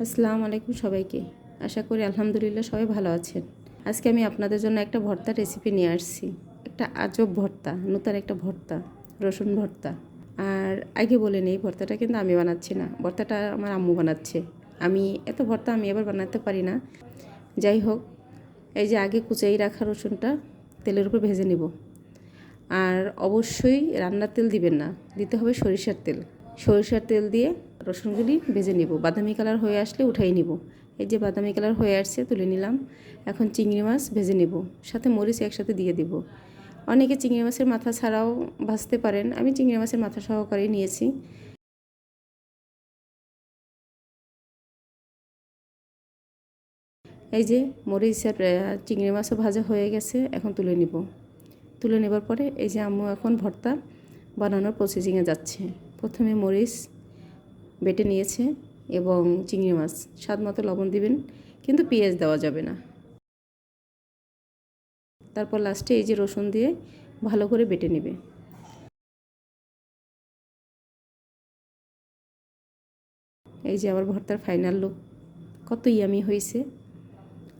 আসসালামু আলাইকুম সবাইকে। আশা করি আলহামদুলিল্লাহ সবাই ভালো আছেন। আজকে আমি আপনাদের জন্য একটা ভর্তার রেসিপি নিয়ে আসছি। একটা আজব ভর্তা, নতুন একটা ভর্তা, রসুন ভর্তা। আর আগে বলে নেই, ভর্তাটা কিন্তু আমি বানাচ্ছি না, ভর্তাটা আমার আম্মু বানাচ্ছে। এত ভর্তা আমি এবার বানাতে পারি না। যাই হোক, এই যে আগে কুচাই রাখা রসুনটা তেলের উপর ভেজে নিব। আর অবশ্যই রান্নার তেল দিবেন না, দিতে হবে সরিষার তেল। সরিষার তেল দিয়ে রসুনগুলি ভেজে নিব। বাদামি কালার হয়ে আসলে উঠাই নিব। এই যে বাদামি কালার হয়ে আসছে, তুলে নিলাম। এখন চিংড়ি মাছ ভেজে নিব, সাথে মরিচ একসাথে দিয়ে দিব। অনেকে চিংড়ি মাছের মাথা ছাড়াও ভাজতে পারেন, আমি চিংড়ি মাছের মাথা সহকারে নিয়েছি। এই যে মরিচ আর চিংড়ি মাছও ভাজা হয়ে গেছে, এখন তুলে নিব। তুলে নেবার পরে এই যে আম্মু এখন ভর্তা বানানোর প্রসেসিংয়ে যাচ্ছে। প্রথমে মরিচ বেটে নিয়েছে এবং চিংড়ি মাছ, স্বাদ মতো লবণ দিবেন, কিন্তু পেঁয়াজ দেওয়া যাবে না। তারপর লাস্টে এই যে রসুন দিয়ে ভালো করে বেটে নেবে। এই যে আমার ভর্তার ফাইনাল লুক, কত ইয়ামি হয়েছে।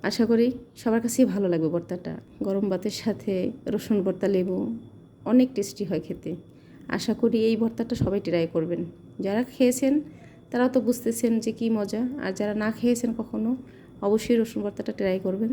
আশা করি সবার কাছেই ভালো লাগবে ভর্তাটা। গরম ভাতের সাথে রসুন ভর্তা, লেবু, অনেক টেস্টি হয় খেতে। আশা করি এই ভর্তাটা সবাই ট্রাই করবেন। যারা খেয়েছেন তারাও তো বুঝতেছেন যে কী মজা, আর যারা না খেয়েছেন কখনো, অবশ্যই রসুন ভর্তাটা ট্রাই করবেন।